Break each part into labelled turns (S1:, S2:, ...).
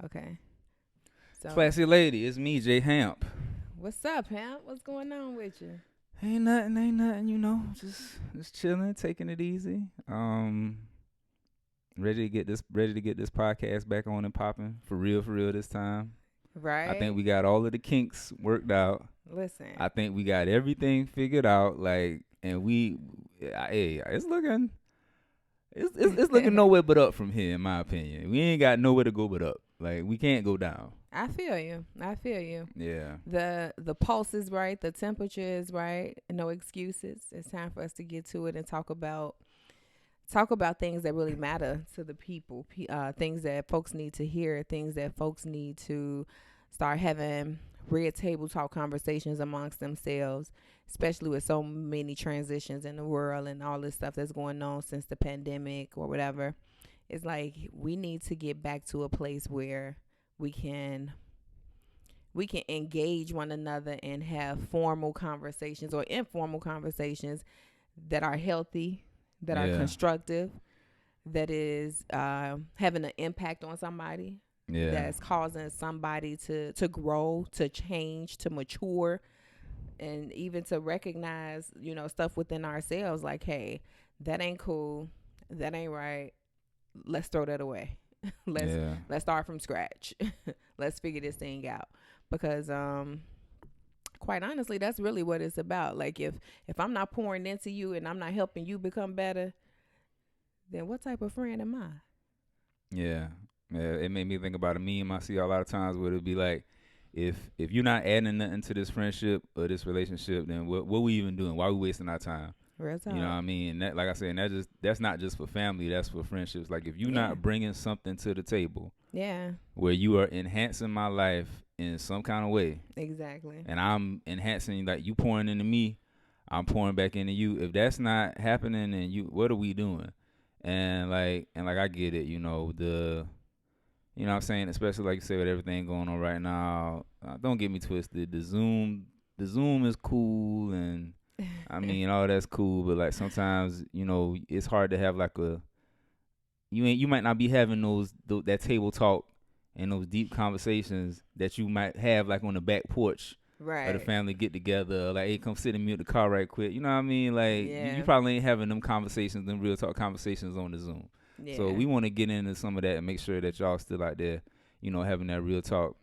S1: Okay. So,
S2: Classy lady, it's me, J Hamp.
S1: what's up, Hamp? What's going on with you?
S2: Ain't nothing, just chilling, taking it easy. Ready to get this podcast back on and popping for real this time. I think
S1: Right?
S2: we got all of the kinks worked out.
S1: Listen.
S2: I think we got everything figured out. Like, and hey, it's looking nowhere but up from here, in my opinion. We ain't got nowhere to go but up. Like, we can't go down.
S1: I feel you. I feel you.
S2: Yeah,
S1: The pulse is right. The temperature is right. No excuses. It's time for us to get to it and talk about things that really matter to the people. Things that folks need to hear. Things that folks need to start having red table talk conversations amongst themselves, especially with so many transitions in the world and all this stuff that's going on since the pandemic or whatever. It's like we need to get back to a place where we can we can engage one another and have formal conversations or informal conversations that are healthy, that are
S2: yeah,
S1: constructive, that is having an impact on somebody,
S2: yeah,
S1: that's causing somebody to grow, to change, to mature, and even to recognize, stuff within ourselves like, hey, that ain't cool, that ain't right. Let's throw that away. let's
S2: yeah,
S1: let's start from scratch. Let's figure this thing out. Because quite honestly, that's really what it's about. Like if I'm not pouring into you and I'm not helping you become better, then what type of friend am I?
S2: yeah. Yeah, it made me think about a meme I see a lot of times where it'd be like, if you're not adding nothing to this friendship or this relationship, then what we even doing? Why we wasting our time?
S1: Real
S2: You know what
S1: talk.
S2: I mean? And that, like I said, and that's not just for family. That's for friendships. Like if you're
S1: Yeah.
S2: not bringing something to the table
S1: Yeah.
S2: where you are enhancing my life in some kind of way,
S1: Exactly.
S2: and I'm enhancing, like you pouring into me, I'm pouring back into you. If that's not happening, then what are we doing? And like I get it. You know what I'm saying? Especially like you said with everything going on right now. Don't get me twisted. The Zoom is cool, and I mean all that's cool, but like sometimes, it's hard to have like you might not be having that table talk and those deep conversations that you might have like on the back porch of the
S1: Right.
S2: family get together, like, hey, come sit in me at the car right quick. You know what I mean? Like you
S1: Yeah.
S2: probably ain't having them conversations, them real talk conversations on the Zoom. So
S1: Yeah.
S2: we want to get into some of that and make sure that y'all still out there, having that real talk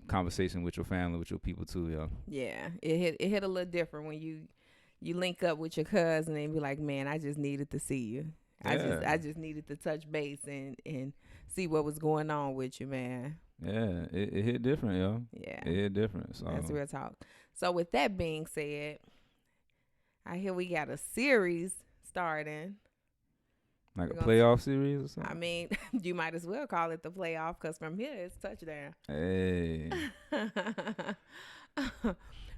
S2: conversation with your family, with your people too, yo.
S1: Yeah. It hit a little different when you link up with your cousin and be like, man, I just needed to see you. I just
S2: Yeah,
S1: I just needed to touch base and see what was going on with you, man.
S2: yeah, it hit different, yo.
S1: Yeah.
S2: It hit different.
S1: That's
S2: So
S1: real talk. So with that being said, I hear we got a series starting.
S2: like
S1: We're
S2: a
S1: gonna.
S2: playoff series or
S1: I
S2: something.
S1: mean, you might as well call it the playoff because from here it's touchdown.
S2: Hey,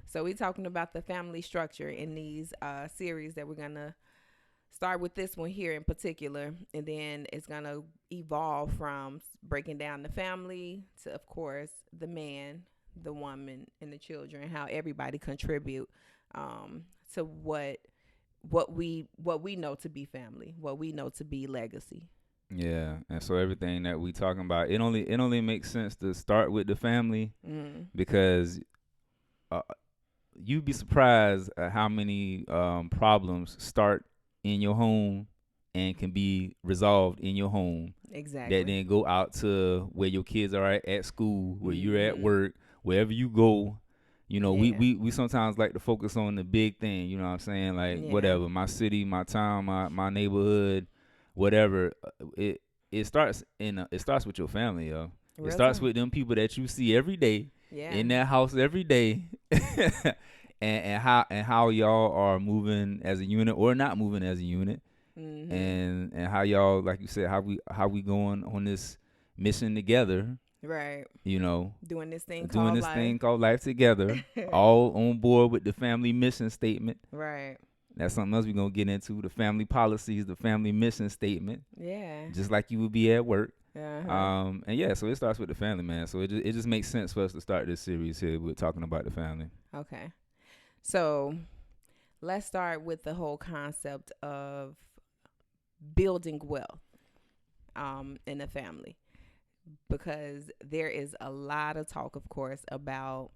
S1: So we talking about the family structure in these series that we're gonna start with this one here in particular, and then it's gonna evolve from breaking down the family to, of course, the man, the woman, and the children. How everybody contribute to what we know to be family, what we know to be legacy.
S2: yeah, and so everything that we talking about, it only makes sense to start with the family
S1: Mm.
S2: because uh, you'd be surprised at how many problems start in your home and can be resolved in your home that
S1: Exactly.
S2: then go out to where your kids are at school, where you're at
S1: Mm-hmm.
S2: work, wherever you go.
S1: Yeah.
S2: We sometimes like to focus on the big thing, you know what I'm saying? Like
S1: Yeah.
S2: whatever, my city, my town, my neighborhood, whatever. It starts with your family, yo. It
S1: Real
S2: starts
S1: talk.
S2: with them people that you see every day
S1: Yeah.
S2: in that house every day. and how y'all are moving as a unit or not moving as a unit,
S1: Mm-hmm.
S2: and how y'all, like you said, how we going on this mission together,
S1: Right.
S2: you know
S1: Doing this thing
S2: doing
S1: called
S2: this
S1: life.
S2: thing called life together, all on board with the family mission statement.
S1: Right.
S2: That's something else we're gonna get into, the family policies, the family mission statement,
S1: Yeah.
S2: just like you would be at work.
S1: Uh huh.
S2: And yeah, so it starts with the family, man. So it just makes sense for us to start this series here. We're talking about the family.
S1: Okay. So let's start with the whole concept of building wealth in the family. because there is a lot of talk, of course, about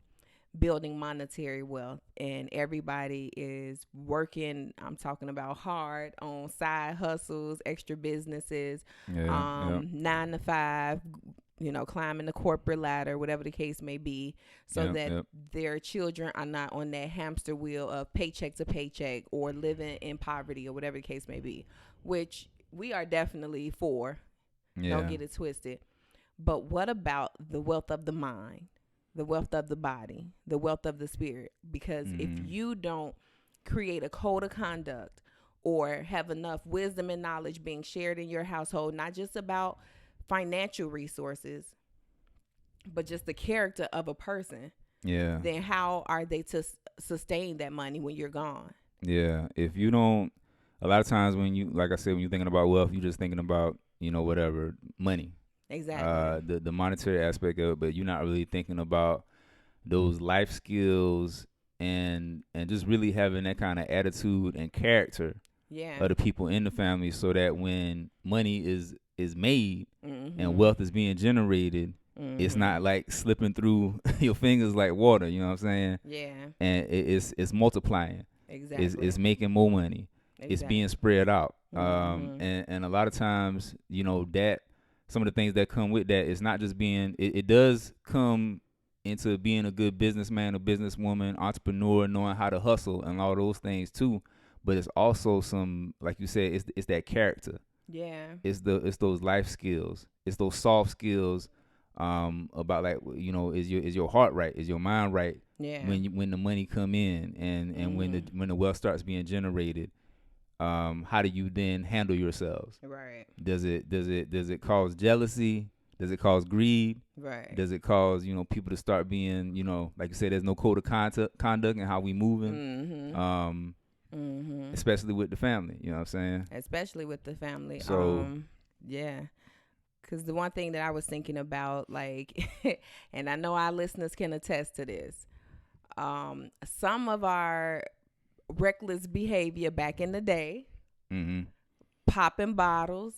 S1: building monetary wealth, and everybody is working. I'm talking about hard on side hustles, extra businesses,
S2: Yeah. Yeah.
S1: 9 to 5, climbing the corporate ladder, whatever the case may be, so
S2: Yep.
S1: that
S2: Yep.
S1: their children are not on that hamster wheel of paycheck to paycheck or living in poverty or whatever the case may be, which we are definitely for. Don't
S2: Yeah.
S1: get it twisted. But what about the wealth of the mind, the wealth of the body, the wealth of the spirit? Because if
S2: Mm.
S1: you don't create a code of conduct or have enough wisdom and knowledge being shared in your household, not just about financial resources, but just the character of a person,
S2: Yeah.
S1: then how are they to sustain that money when you're gone?
S2: Yeah. If you don't, a lot of times when you, like I said, when you're thinking about wealth, you're just thinking about, whatever, money,
S1: Exactly.
S2: the monetary aspect of it, but you're not really thinking about those life skills and just really having that kind of attitude and character
S1: Yeah.
S2: of the people in the family, so that when money is made and
S1: Mm-hmm.
S2: wealth is being generated, it's
S1: Mm-hmm.
S2: not like slipping through your fingers like water. You know what I'm saying?
S1: Yeah.
S2: And it's multiplying.
S1: Exactly.
S2: It's making more money. It's
S1: Exactly.
S2: being spread out.
S1: Mm-hmm.
S2: And a lot of times, that some of the things that come with that is not just being. It does come into being a good businessman or businesswoman, entrepreneur, knowing how to hustle and all those things too. But it's also some, like you said, it's that character.
S1: Yeah.
S2: It's those life skills. It's those soft skills. About, like, is your heart right? Is your mind right?
S1: Yeah.
S2: When the money come in and
S1: Mm-hmm.
S2: when the wealth starts being generated, how do you then handle yourselves?
S1: Right.
S2: Does it cause jealousy? Does it cause greed?
S1: Right.
S2: Does it cause people to start being, like you said, there's no code of conduct and how we moving,
S1: Mm-hmm. Mm-hmm.
S2: especially with the family. You know what I'm saying?
S1: Especially with the family.
S2: So
S1: Yeah. Because the one thing that I was thinking about, like, and I know our listeners can attest to this, some of our reckless behavior back in the day,
S2: mm-hmm.
S1: popping bottles,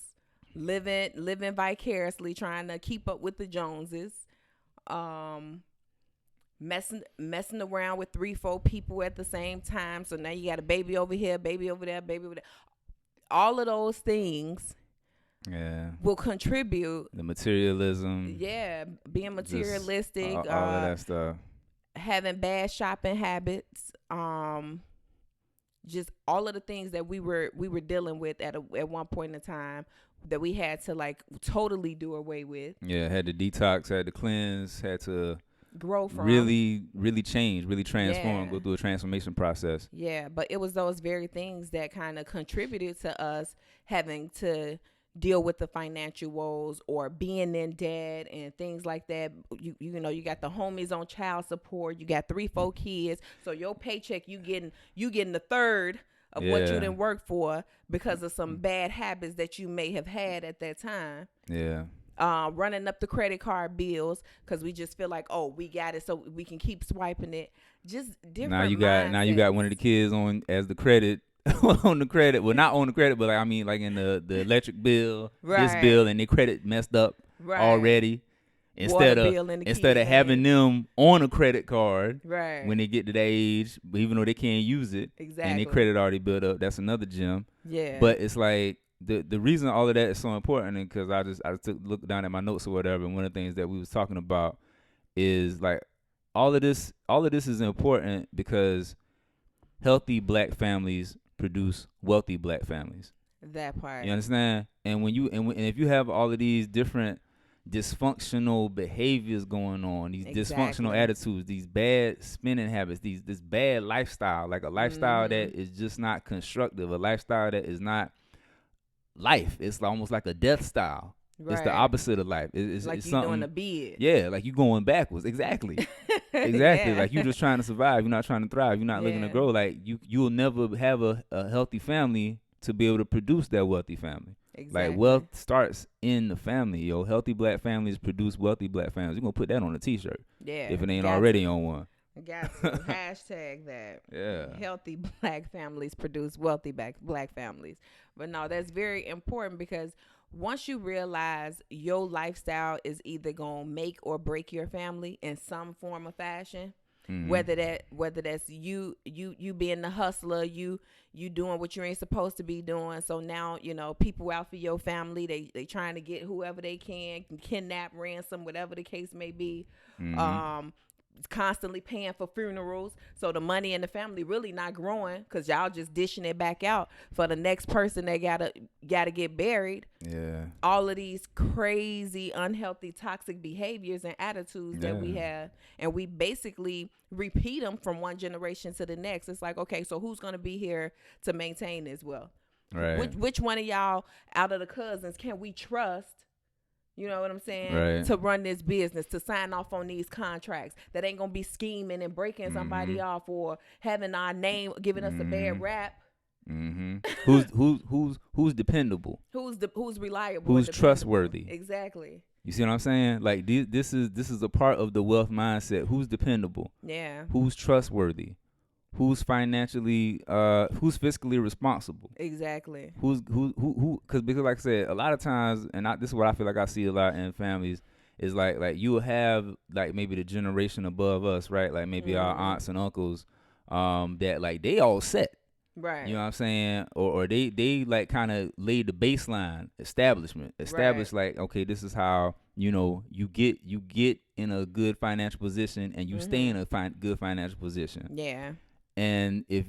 S1: living vicariously, trying to keep up with the Joneses, um, messing around with 3 4 people at the same time. So now you got a baby over here, baby over there, baby over there. All of those things
S2: Yeah.
S1: will contribute.
S2: The materialism.
S1: Yeah, being
S2: Just
S1: materialistic,
S2: all of that stuff.
S1: having bad shopping habits, just all of the things that we were dealing with at one point in time that we had to, like, totally do away with,
S2: Yeah, had to detox, had to cleanse, had to
S1: grow from.
S2: really change, really transform,
S1: Yeah.
S2: go through a transformation process.
S1: Yeah, but it was those very things that kind of contributed to us having to deal with the financial woes or being in debt and things like that. You got the homies on child support. You got 3 4 kids, so your paycheck you getting the third of what you
S2: Yeah.
S1: didn't work for because of some bad habits that you may have had at that time.
S2: Yeah.
S1: Running up the credit card bills because we just feel like, oh, we got it, so we can keep swiping it. Just different.
S2: Now you got one of the kids on as the credit on the credit. Well, not on the credit, but, like, I mean, like, in the electric bill, this
S1: Right.
S2: bill, and their credit messed up
S1: Right.
S2: already.
S1: Water bill in the
S2: Instead of
S1: kid's
S2: having
S1: name.
S2: them on a credit card
S1: Right.
S2: when they get to that age, but even though they can't use it, and
S1: Exactly.
S2: their credit already built up, that's another gem.
S1: Yeah.
S2: But it's like the reason all of that is so important, and because I just look down at my notes or whatever, and one of the things that we was talking about is, like, all of this is important because healthy black families produce wealthy black families.
S1: That part.
S2: You understand? And and if you have all of these different dysfunctional behaviors going on, these dysfunctional
S1: Exactly.
S2: attitudes, these bad spending habits, this bad lifestyle, like a lifestyle that
S1: Mm-hmm.
S2: is just not constructive, a lifestyle that is not life. It's almost like a death style.
S1: Right.
S2: It's the opposite of life. It's
S1: like
S2: it's
S1: you
S2: something.
S1: doing a bid.
S2: Yeah, like you going backwards. Exactly. Exactly.
S1: Yeah.
S2: Like you just trying to survive. You're not trying to thrive. You're not looking to
S1: Yeah.
S2: grow. Like you'll never have a healthy family to be able to produce that wealthy family.
S1: Exactly.
S2: Like, wealth starts in the family. Yo, healthy black families produce wealthy black families. You're gonna put that on a t-shirt.
S1: Yeah.
S2: If it ain't
S1: got
S2: already
S1: to.
S2: on one.
S1: Got to. Hashtag that.
S2: Yeah.
S1: Healthy black families produce wealthy black families. But no, that's very important because once you realize your lifestyle is either gonna make or break your family in some form or fashion, whether that's you being the hustler, you doing what you ain't supposed to be doing. So now, people out for your family, they trying to get whoever they can kidnap, ransom, whatever the case may be. Constantly paying for funerals, so the money in the family really not growing because y'all just dishing it back out for the next person that gotta get buried.
S2: Yeah.
S1: All of these crazy, unhealthy, toxic behaviors and attitudes that we have, and we basically repeat them from one generation to the next. It's like, okay, so who's gonna be here to maintain this wealth?
S2: Right.
S1: Which one of y'all out of the cousins can we trust? You know what I'm saying?
S2: Right.
S1: To run this business, to sign off on these contracts that ain't gonna be scheming and breaking somebody off or having our name, giving us a bad rap.
S2: Who's dependable?
S1: Who's reliable?
S2: Who's trustworthy?
S1: Exactly.
S2: You see what I'm saying? Like this is a part of the wealth mindset. Who's dependable?
S1: Yeah.
S2: Who's trustworthy? Who's financially who's fiscally responsible?
S1: Exactly.
S2: Who because like I said, a lot of times, and this is what I feel like I see a lot in families, is like you'll have like maybe the generation above us, right? Like maybe our aunts and uncles that like they all set.
S1: Right.
S2: You know what I'm saying? Or they like kind of laid the baseline, established like, okay, this is how, you get in a good financial position and you stay in a good financial position.
S1: Yeah.
S2: And if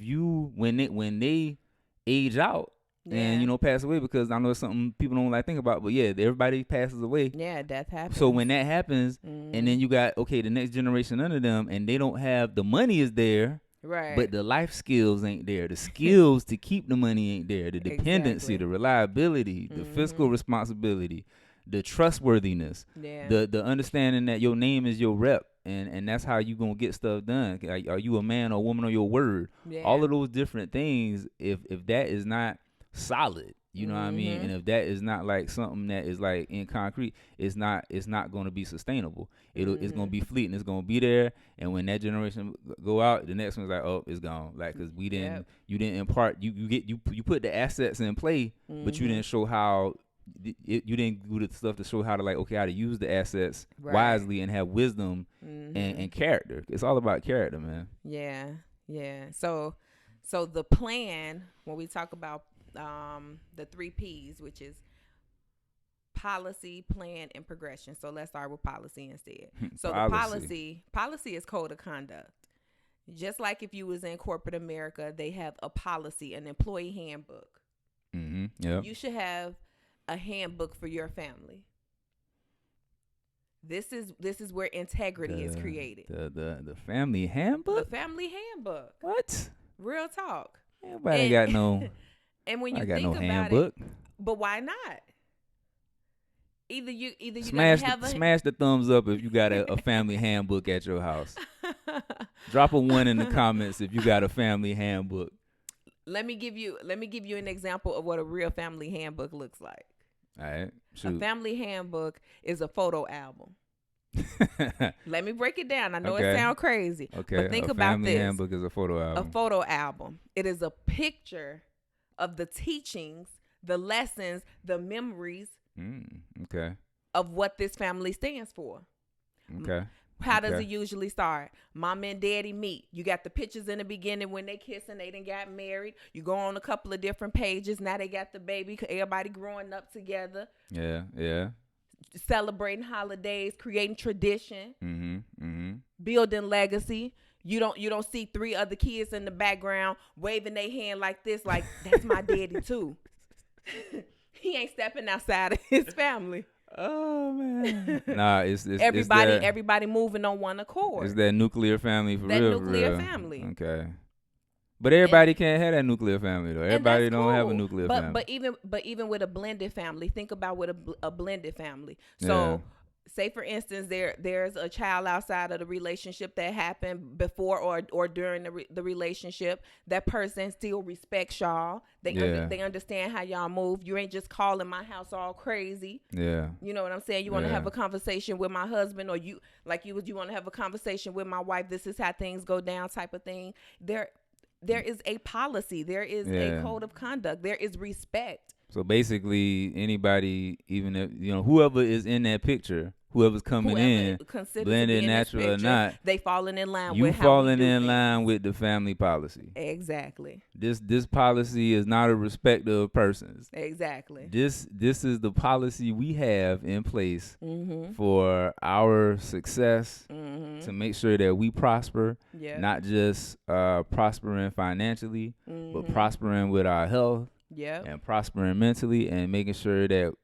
S2: when they age out and pass away, because I know it's something people don't like think about, but yeah, everybody passes away.
S1: Yeah, death happens.
S2: So when that happens, and then you got the next generation under them, and they don't have the money is there,
S1: right?
S2: But the life skills ain't there. The skills to keep the money ain't there. The dependency, the reliability, the fiscal responsibility, the trustworthiness, the understanding that your name is your rep. And that's how you gonna get stuff done. Are you a man or a woman of your word? Yeah. All of those different things. If that is not solid, you know what I mean, and if that is not like something that is like in concrete, it's not going to be sustainable. It's going to be fleeting. It's going to be there, and when that generation go out, the next one's like, oh, it's gone. Like, because you didn't impart. You put the assets in play, but you didn't show how. You didn't do the stuff to show how to use the assets wisely and have wisdom and character. It's all about character, man.
S1: Yeah. So the plan, when we talk about the 3 P's, which is policy, plan, and progression. So let's start with policy instead. So the policy is code of conduct. Just like if you was in corporate America, they have a policy, an employee handbook.
S2: Yeah.
S1: You should have a handbook for your family. This is where integrity is created.
S2: The family handbook?
S1: The family handbook.
S2: What?
S1: Real talk.
S2: Everybody got no.
S1: And when you
S2: think
S1: about
S2: handbook.
S1: it, but why not? Either you
S2: smash
S1: have
S2: smash the thumbs up if you got a family handbook at your house. Drop a 1 in the comments if you got a family handbook.
S1: Let me give you an example of what a real family handbook looks like.
S2: All right. Shoot.
S1: A family handbook is a photo album. Let me break it down. I know it sounds crazy.
S2: Okay.
S1: But think about this.
S2: A family handbook is a photo album.
S1: A photo album. It is a picture of the teachings, the lessons, the memories
S2: okay.
S1: of what this family stands for.
S2: Okay.
S1: How does it usually start? Mom and daddy meet. You got the pictures in the beginning when they kissing, they done got married. You go on a couple of different pages. Now they got the baby. Everybody growing up together.
S2: Yeah.
S1: Celebrating holidays, creating tradition, building legacy. You don't see 3 other kids in the background waving their hand like this, like that's my daddy too. He ain't stepping outside of his family.
S2: Oh man! Nah, it's
S1: everybody moving on one accord.
S2: It's that nuclear family for
S1: that
S2: real.
S1: That nuclear family.
S2: Okay. But everybody can't have that nuclear family though. Everybody don't have a nuclear family.
S1: But even with a blended family, think about with a blended family. So say for instance, there's a child outside of the relationship that happened before or during the relationship. That person still respects y'all. They understand how y'all move. You ain't just calling my house all crazy.
S2: Yeah.
S1: You know what I'm saying? You want to have a conversation with my husband, or you want to have a conversation with my wife. This is how things go down, type of thing. There is a policy. There is a code of conduct. There is respect.
S2: So basically, anybody, even if whoever is in that picture, whoever's coming in,
S1: considered to be
S2: blended
S1: in this
S2: natural or
S1: picture,
S2: not,
S1: they falling in line
S2: you
S1: with how we
S2: falling
S1: do
S2: in
S1: things.
S2: line with the family policy.
S1: Exactly.
S2: This policy is not a respecter of persons.
S1: Exactly.
S2: This is the policy we have in place
S1: Mm-hmm.
S2: for our success,
S1: Mm-hmm.
S2: to make sure that we prosper,
S1: Yep.
S2: not just prospering financially,
S1: Mm-hmm.
S2: but prospering with our health
S1: Yep.
S2: and prospering mentally, and making sure that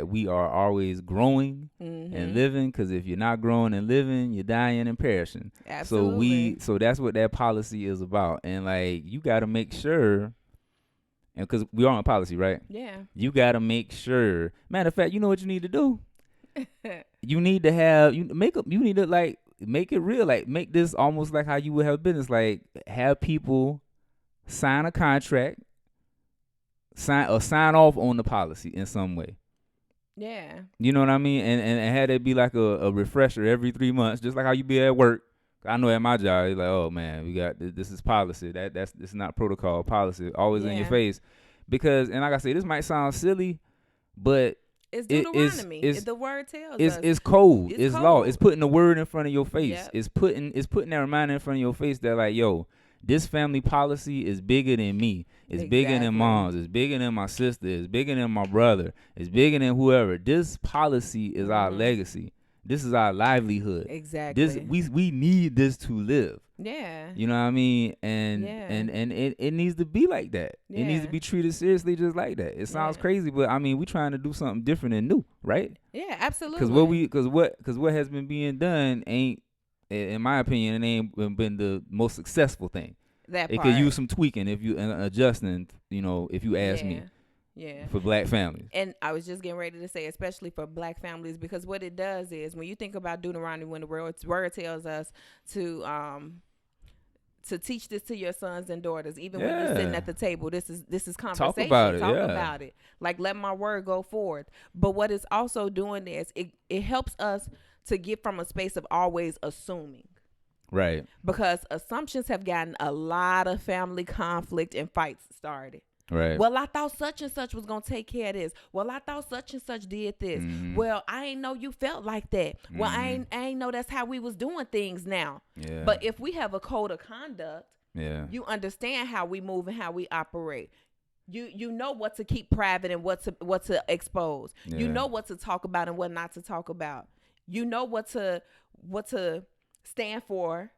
S2: we are always growing
S1: Mm-hmm.
S2: and living. Because if you're not growing and living, you're dying and perishing.
S1: Absolutely.
S2: So that's what that policy is about. And like, you got to make sure, and because we are on policy, right?
S1: Yeah.
S2: You got to make sure. Matter of fact, you know what you need to do? You need to have you need to like make it real, like make this almost like how you would have business, like have people sign a contract, sign off on the policy in some way.
S1: Yeah.
S2: You know what I mean? And have it be like a refresher every 3 months, just like how you be at work. I know at my job, it's like, oh man, we got this is policy. This is not protocol, policy, always in your face. Because, and like I say, this might sound silly, but
S1: it's Deuteronomy. The word tells us.
S2: It's code. It's
S1: code.
S2: law. It's putting the word in front of your face.
S1: Yep.
S2: It's putting that reminder in front of your face that like, yo, this family policy is bigger than me. It's bigger than mom's. It's bigger than my sister. It's bigger than my brother. It's bigger than whoever. This policy is our legacy. This is our livelihood.
S1: Exactly.
S2: We need this to live.
S1: Yeah.
S2: You know what I mean? And it needs to be like that.
S1: Yeah.
S2: It needs to be treated seriously just like that. It sounds crazy, but I mean, we trying to do something different and new, right?
S1: Yeah, absolutely.
S2: Because what has been being done ain't, in my opinion, it ain't been the most successful thing.
S1: That
S2: it
S1: part.
S2: could use some tweaking if you adjusting, if you ask me.
S1: Yeah.
S2: For black families.
S1: And I was just getting ready to say, especially for black families, because what it does is when you think about Deuteronomy, when the word tells us to teach this to your sons and daughters, even when you're sitting at the table, this is conversation.
S2: Talk about it.
S1: Talk about it. Like, let my word go forth. But what it's also doing is it helps us to get from a space of always assuming.
S2: Right.
S1: Because assumptions have gotten a lot of family conflict and fights started.
S2: Right.
S1: Well, I thought such and such was going to take care of this. Well, I thought such and such did this.
S2: Mm-hmm.
S1: Well, I ain't know you felt like that.
S2: Mm-hmm.
S1: Well, I ain't know that's how we was doing things now.
S2: Yeah.
S1: But if we have a code of conduct,
S2: you
S1: understand how we move and how we operate. You know what to keep private and what to expose.
S2: Yeah.
S1: You know what to talk about and what not to talk about. You know what to stand for.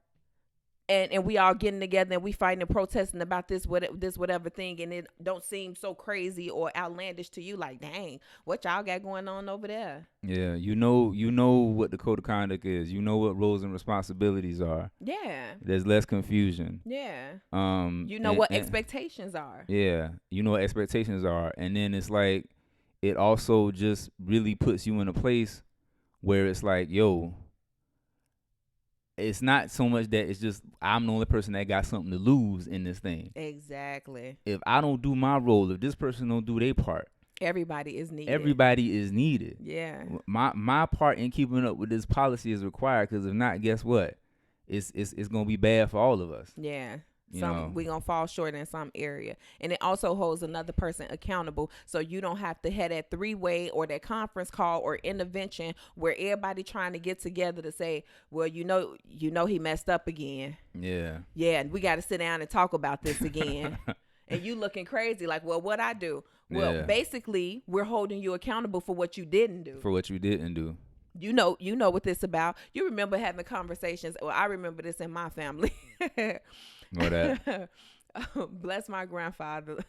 S1: And we all getting together and we fighting and protesting about this whatever thing, and it don't seem so crazy or outlandish to you. Like, dang, what y'all got going on over there?
S2: Yeah, you know what the code of conduct is. You know what roles and responsibilities are.
S1: Yeah.
S2: There's less confusion.
S1: Yeah.
S2: You
S1: know what expectations are.
S2: Yeah, you know what expectations are, and then it's like it also just really puts you in a place where it's like, yo. It's not so much that it's just I'm the only person that got something to lose in this thing.
S1: Exactly.
S2: If I don't do my role, if this person don't do their part,
S1: everybody is needed.
S2: Everybody is needed.
S1: Yeah.
S2: My part in keeping up with this policy is required, because if not, guess what? It's gonna be bad for all of us.
S1: Yeah. We're going to fall short in some area. And it also holds another person accountable. So you don't have to have that 3-way or that conference call or intervention where everybody trying to get together to say, well, you know he messed up again.
S2: Yeah.
S1: Yeah. And we got to sit down and talk about this again. And you looking crazy like, well, what'd I do? Well, basically, we're holding you accountable for what you didn't do.
S2: For what you didn't do.
S1: You know what this about. You remember having conversations. Well, I remember this in my family.
S2: What that?
S1: Bless my grandfather.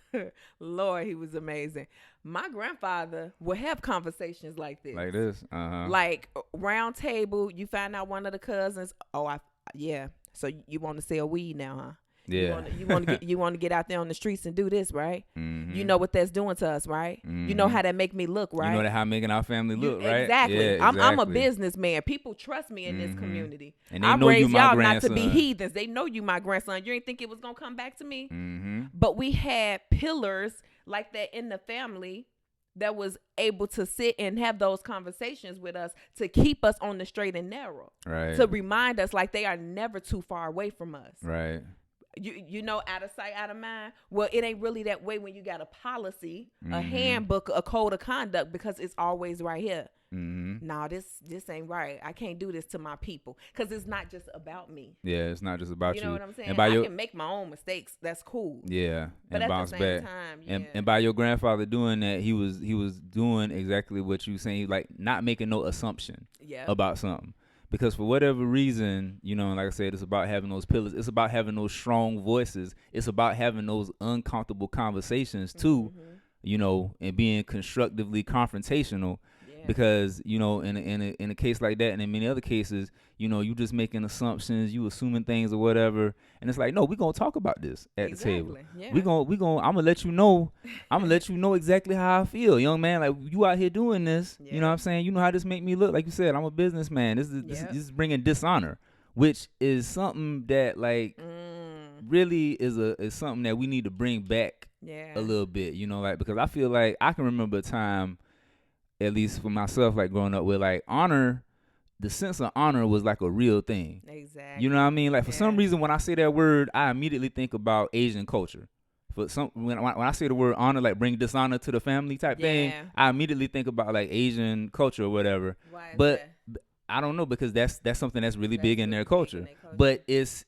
S1: Lord, he was amazing. My grandfather would have conversations like this.
S2: Like this? Uh-huh.
S1: Like round table, you find out one of the cousins. So you want to sell weed now, huh?
S2: Yeah.
S1: You want to get out there on the streets and do this, right?
S2: Mm-hmm.
S1: You know what that's doing to us, right? Mm-hmm. You know how that make me look, right?
S2: You know how making our family look, right?
S1: Exactly.
S2: Yeah, exactly.
S1: I'm a businessman. People trust me in this community.
S2: And they know you my
S1: y'all
S2: grandson.
S1: Not to be heathens. They know you my grandson. You didn't think it was gonna come back to me.
S2: Mm-hmm.
S1: But we had pillars like that in the family that was able to sit and have those conversations with us to keep us on the straight and narrow.
S2: Right.
S1: To remind us like they are never too far away from us.
S2: Right.
S1: You know, out of sight, out of mind. Well, it ain't really that way when you got a policy, a
S2: Mm-hmm.
S1: handbook, a code of conduct, because it's always right here.
S2: Mm-hmm.
S1: No, this ain't right. I can't do this to my people, because it's not just about me.
S2: Yeah, it's not just about
S1: You know what I'm saying?
S2: And by
S1: I
S2: your
S1: can make my own mistakes. That's cool.
S2: yeah,
S1: But
S2: and
S1: at the
S2: bounce
S1: same
S2: back.
S1: time, yeah.
S2: And by your grandfather doing that, he was doing exactly what you saying, like not making no assumption
S1: Yeah.
S2: about something. Because for whatever reason, you know, like I said, it's about having those pillars. It's about having those strong voices. It's about having those uncomfortable conversations too,
S1: Mm-hmm.
S2: you know, and being constructively confrontational.
S1: Yeah.
S2: Because, you know, in a case like that, and in many other cases, you know, you just making assumptions, you assuming things or whatever, and it's like, no, we're gonna talk about this at the table.
S1: Yeah.
S2: We gonna I'm gonna let you know. I'm gonna let you know exactly how I feel, young man. Like, you out here doing this,
S1: Yeah.
S2: you know what I'm saying? You know how this make me look. Like you said, I'm a businessman. This is bringing dishonor, which is something that like really is something that we need to bring back a little bit, you know, like, because I feel like I can remember a time, at least for myself, like growing up with like honor, the sense of honor was like a real thing.
S1: Exactly.
S2: You know what I mean? Like, for some reason, when I say that word, I immediately think about Asian culture. For some, when I say the word honor, like bring dishonor to the family type thing, I immediately think about like Asian culture or whatever.
S1: Why is
S2: but
S1: that?
S2: I don't know, because that's something that's really big in their culture. But it's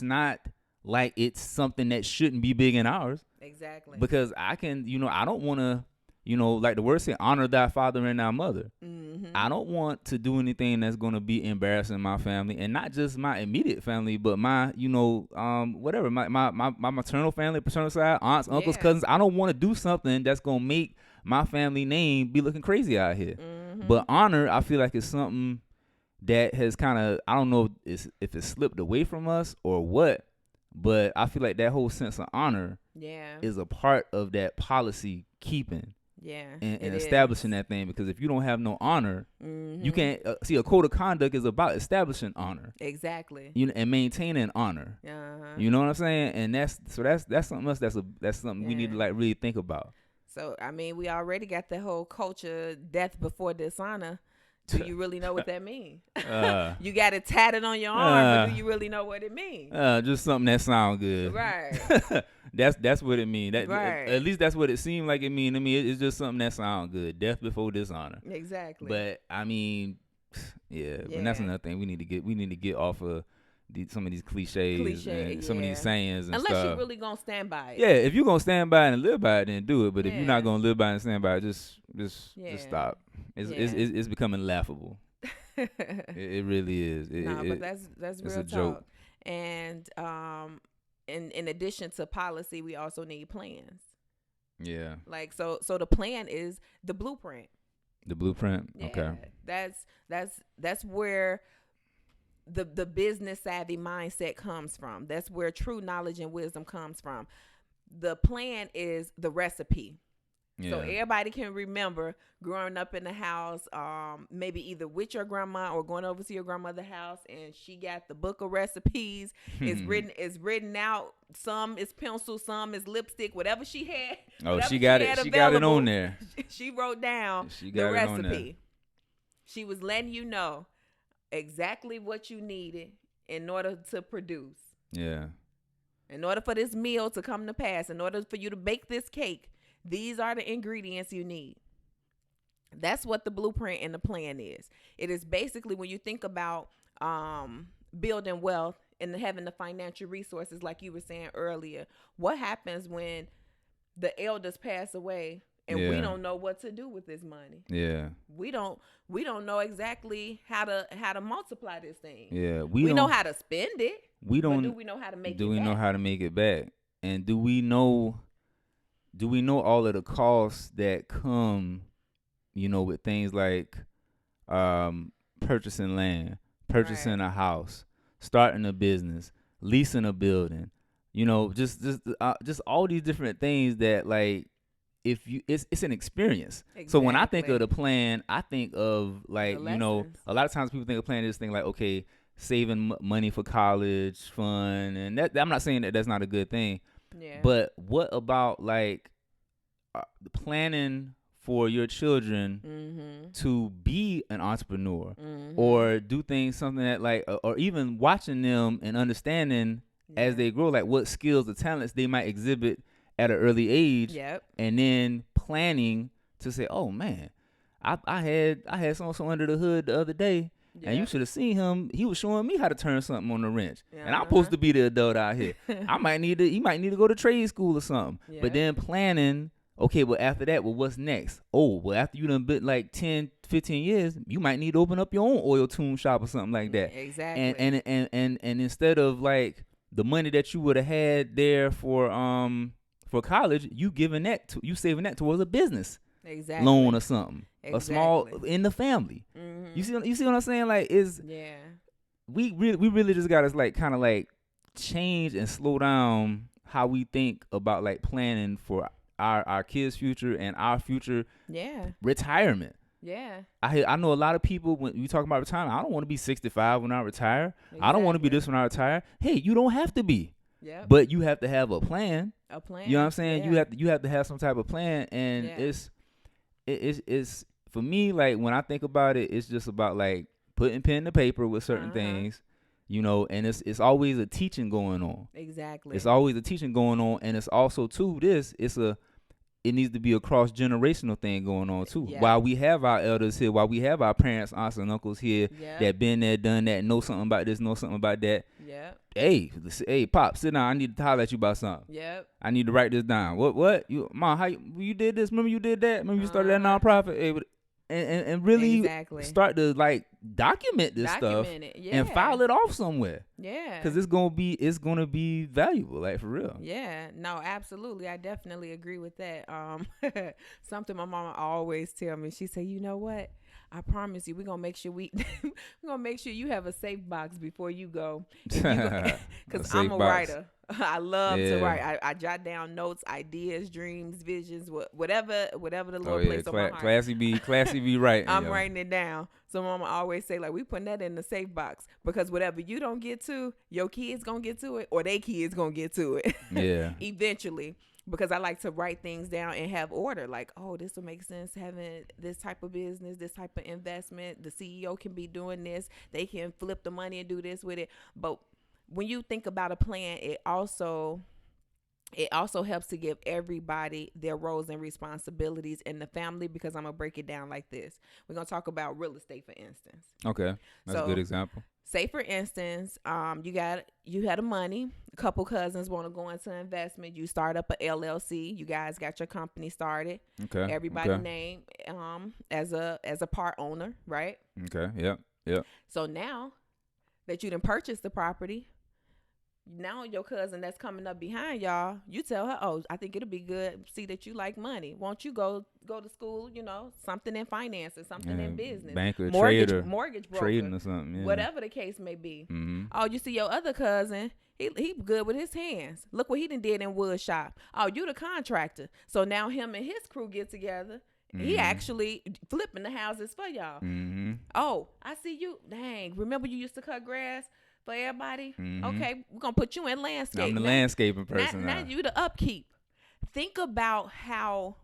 S2: not like it's something that shouldn't be big in ours.
S1: Exactly.
S2: Because I can, you know, I don't want to, you know, like the word said, honor thy father and thy mother.
S1: Mm-hmm.
S2: I don't want to do anything that's going to be embarrassing my family, and not just my immediate family, but my, you know, whatever, my maternal family, paternal side, aunts, uncles, cousins. I don't want to do something that's going to make my family name be looking crazy out here.
S1: Mm-hmm.
S2: But honor, I feel like it's something that has kind of, I don't know if it slipped away from us or what, but I feel like that whole sense of honor is a part of that policy keeping. And establishing that thing, because if you don't have no honor, you can't see, a code of conduct is about establishing honor.
S1: Exactly.
S2: You know, and maintaining honor. You know what I'm saying? And that's something else that's something we need to like really think about.
S1: So I mean, we already got the whole culture, death before dishonor. Do you really know what that means? You got it tatted on your arm, but do you really know what it means?
S2: Just something that sounds good.
S1: Right.
S2: That's what it means.
S1: Right.
S2: At least that's what it seemed like it mean to me. It's just something that sounds good. Death before dishonor.
S1: Exactly.
S2: But I mean, and that's another thing we need to get off of some of these cliches and some of these sayings and
S1: unless
S2: stuff.
S1: you're really gonna stand by it.
S2: Yeah, if you're gonna stand by it and live by it, then do it. But if you're not gonna live by it and stand by it, just stop. It's becoming laughable. It really is.
S1: But that's real
S2: a
S1: talk.
S2: joke.
S1: And in addition to policy, we also need plans.
S2: Yeah.
S1: Like so the plan is the blueprint.
S2: The blueprint.
S1: Yeah,
S2: okay.
S1: That's where the business savvy mindset comes from. That's where true knowledge and wisdom comes from. The plan is the recipe. Yeah. So everybody can remember growing up in the house, maybe either with your grandma or going over to your grandmother's house, and she got the book of recipes. It's written out. Some is pencil, some is lipstick, whatever she had.
S2: Oh, she got it. She got it on there.
S1: She wrote down the recipe. She was letting you know exactly what you needed in order to produce.
S2: Yeah.
S1: In order for this meal to come to pass, in order for you to bake this cake, these are the ingredients you need. That's what the blueprint and the plan is. It is basically when you think about building wealth and having the financial resources, like you were saying earlier, what happens when the elders pass away and we don't know what to do with this money?
S2: Yeah.
S1: We don't know exactly how to multiply this thing.
S2: Yeah.
S1: We know how to spend it.
S2: We don't.
S1: But do we know how to make it back?
S2: Do we know how to make it back? And do we know all of the costs that come, you know, with things like purchasing land, purchasing a house, starting a business, leasing a building, you know, just all these different things that, like, if you it's an experience. Exactly. So when I think of the plan, I think of, like, you know, a lot of times people think of planning this thing like, okay, saving money for college fund, and that, I'm not saying that that's not a good thing.
S1: Yeah.
S2: But what about, like, planning for your children to be an entrepreneur or do something that, like, or even watching them and understanding as they grow, like what skills or talents they might exhibit at an early age,
S1: Yep.
S2: and then planning to say, oh man, I had so under the hood the other day.
S1: Yep.
S2: And you should have seen him. He was showing me how to turn something on the wrench.
S1: Uh-huh.
S2: And I'm supposed to be the adult out here. He might need to go to trade school or something.
S1: Yep.
S2: But then planning, okay, well after that, well what's next? Oh, well after you done been like 10, 15 years, you might need to open up your own oil tune shop or something like that.
S1: Exactly.
S2: And instead of like the money that you would have had there for college, you saving that towards a business loan or something. A small in the family.
S1: Mm-hmm.
S2: You see what I'm saying? Like we really just gotta like kind of like change and slow down how we think about like planning for our kids' future and our future retirement.
S1: Yeah.
S2: I know a lot of people when you talk about retirement, I don't want to be 65 when I retire. Exactly. I don't want to be this when I retire. Hey, you don't have to be.
S1: Yeah.
S2: But you have to have a plan.
S1: A plan.
S2: You know what I'm saying?
S1: Yeah.
S2: You have to have some type of plan, and it's for me, like when I think about it, it's just about like putting pen to paper with certain things, you know, and it's always a teaching going on.
S1: Exactly.
S2: It's always a teaching going on, and it's also too it needs to be a cross-generational thing going on too.
S1: Yeah.
S2: While we have our elders here, while we have our parents, aunts, and uncles here that been there, done that, know something about this, know something about that.
S1: Yep.
S2: Hey, Pop, sit down. I need to holler at you about something.
S1: Yep.
S2: I need to write this down. What? Mom, how you did this? Remember you did that? Remember you started that nonprofit? Hey, and really start to like document this stuff and file it off somewhere.
S1: Yeah,
S2: because it's gonna be valuable, like for real.
S1: Yeah, no, absolutely, I definitely agree with that. Something my mama always tell me. She say, you know what? I promise you, we're gonna make sure we're gonna make sure you have a safe box before you go. Because I'm a writer. I love to write. I jot down notes, ideas, dreams, visions, whatever the Lord placed on my heart.
S2: Classy be right.
S1: I'm writing it down. So mama always say, like, we putting that in the safe box because whatever you don't get to, your kids gonna get to it, or they kids gonna get to it.
S2: Yeah.
S1: Eventually. Because I like to write things down and have order. Like, oh, this will make sense having this type of business, this type of investment. The CEO can be doing this. They can flip the money and do this with it. But when you think about a plan, it also helps to give everybody their roles and responsibilities in the family, because I'm going to break it down like this. We're going to talk about real estate, for instance.
S2: Okay. That's a good example.
S1: Say, for instance, you had a money. A couple cousins want to go into investment. You start up a LLC. You guys got your company started.
S2: Okay.
S1: Everybody named as a part owner, right?
S2: Okay. Yep.
S1: So now that you done purchased the property, now your cousin that's coming up behind y'all, you tell her, oh, I think it'll be good. See that you like money. Won't you go to school, something in finance or something in business.
S2: Banker,
S1: mortgage broker.
S2: Trading or something. Yeah.
S1: Whatever the case may be.
S2: Mm-hmm.
S1: Oh, you see your other cousin, he good with his hands. Look what he done did in wood shop. Oh, you the contractor. So now him and his crew get together. Mm-hmm. He actually flipping the houses for y'all.
S2: Mm-hmm.
S1: Oh, I see you. Dang, remember you used to cut grass for everybody?
S2: Mm-hmm.
S1: Okay, we're going to put you in landscape.
S2: I'm the landscaping person
S1: now. Now you the upkeep. Think about how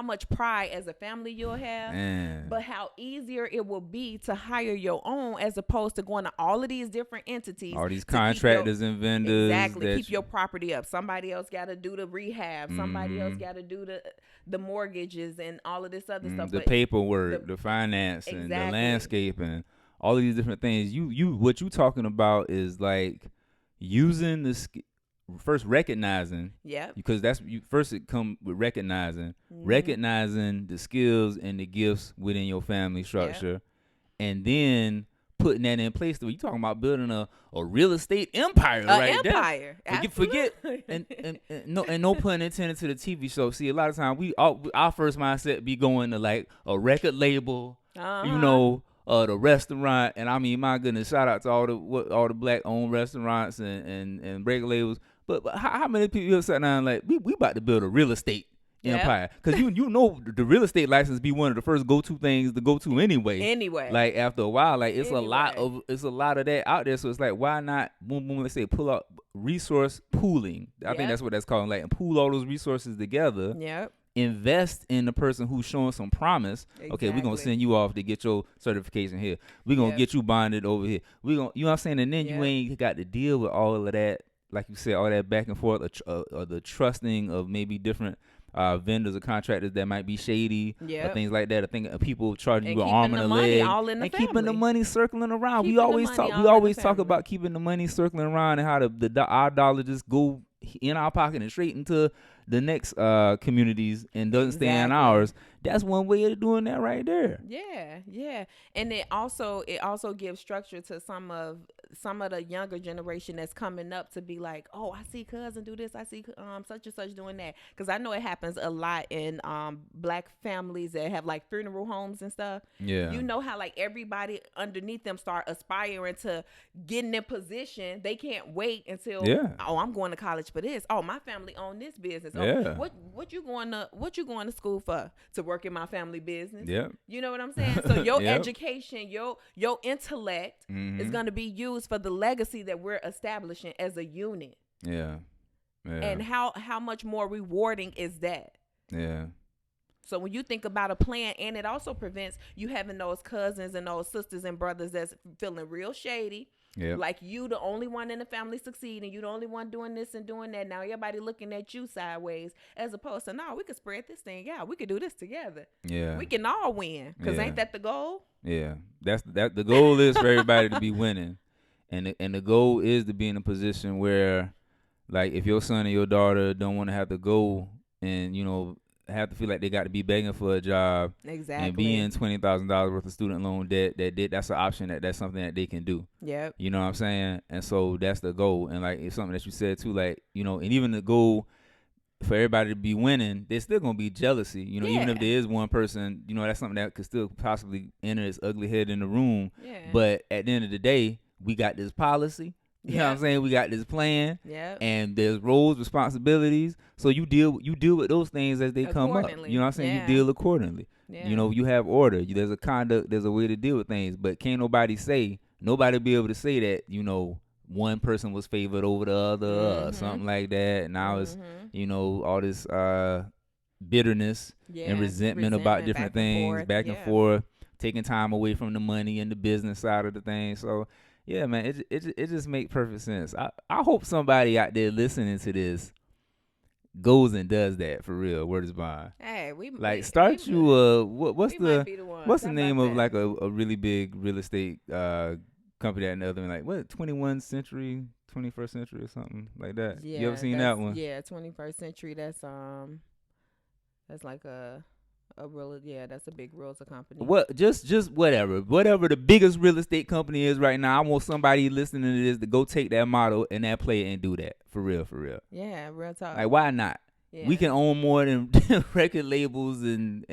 S1: much pride as a family you'll have, but how easier it will be to hire your own as opposed to going to all of these different entities.
S2: All these contractors and vendors.
S1: Exactly. Keep your property up. Somebody else got to do the rehab. Somebody else got to do the mortgages and all of this other stuff.
S2: The paperwork, the finance, and the landscaping. All of these different things. What you talking about is like using the first recognizing.
S1: Yeah.
S2: Because first it come with recognizing the skills and the gifts within your family structure, and then putting that in place. You talking about building a real estate empire, right?
S1: Empire.
S2: Forget and no pun intended to the TV show. See, a lot of times our first mindset be going to like a record label, the restaurant, and I mean, my goodness, shout out to all the black owned restaurants and record labels. But how many people have sat down like we about to build a real estate empire? Because you know the real estate license be one of the first go-to things to go to anyway. Like after a while, like it's a lot of that out there. So it's like, why not let's say pull out resource pooling? I think that's what that's called, like, and pool all those resources together.
S1: Yep.
S2: invest in the person who's showing some promise. Okay, we're gonna send you off to get your certification here. We're gonna get you bonded over here. We gonna, you know what I'm saying? And then you ain't got to deal with all of that, like you said, all that back and forth, or the trusting of maybe different vendors or contractors that might be shady or things like that. I think people charging you an arm and a leg, and keeping the money circling around. We always talk about keeping the money circling around and how our dollar just go in our pocket and straight into the next communities and doesn't stay in ours. That's one way of doing that right there.
S1: Yeah. And it also gives structure to some of the younger generation that's coming up to be like, oh, I see cousin do this, I see such and such doing that. Because I know it happens a lot in black families that have like funeral homes and stuff.
S2: Yeah.
S1: You know how like everybody underneath them start aspiring to get in their position. They can't wait until oh, I'm going to college for this. Oh, my family own this business. Oh, what you going to school for? To work in my family business. You know what I'm saying? So your education, your intellect is going to be used for the legacy that we're establishing as a unit. And how much more rewarding is that? So when you think about a plan, and it also prevents you having those cousins and those sisters and brothers that's feeling real shady. Like you the only one in the family succeeding, you the only one doing this and doing that. Now everybody looking at you sideways, as opposed to, no, we could spread this thing out. We could do this together. We can all win. Because ain't that the goal?
S2: That's the goal is for everybody to be winning. And the goal is to be in a position where, like, if your son or your daughter don't want to have to go and, you know, have to feel like they got to be begging for a job and be in $20,000 worth of student loan debt, that's an option, that's something that they can do. You know what I'm saying? And so that's the goal. And like, it's something that you said too, like, you know, and even the goal for everybody to be winning, there's still gonna be jealousy, you know. Even if there is one person, you know, that's something that could still possibly enter its ugly head in the room. But at the end of the day, we got this policy. You know what I'm saying? We got this plan, and there's roles, responsibilities. So you deal with those things as they come up. You know what I'm saying? You deal accordingly. You know, you have order. There's a conduct. There's a way to deal with things. But can't nobody be able to say that, you know, one person was favored over the other or something like that. And now it's, you know, all this bitterness and resentment about different things, back and forth, taking time away from the money and the business side of the thing. So. Yeah, man, it just make perfect sense. I hope somebody out there listening to this goes and does that for real. Word is bond.
S1: Hey, we
S2: like start you what's the name of like a really big real estate company that another one, like what 21st century or something like that. You ever seen that one?
S1: Yeah, 21st century. That's like a real, that's a big realtor company.
S2: What just whatever the biggest real estate company is right now. I want somebody listening to this to go take that model and that play and do that for real.
S1: Yeah, real talk.
S2: Like, why not? We can own more than record labels and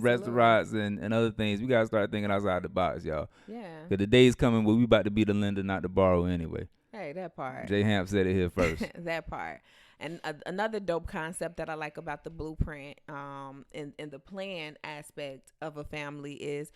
S2: restaurants and other things. We gotta start thinking outside the box, y'all. Because the day's coming where we about to be the lender, not the borrower anyway.
S1: Hey, that part.
S2: J Hamp said it here first.
S1: That part. And another dope concept that I like about the blueprint and the plan aspect of a family is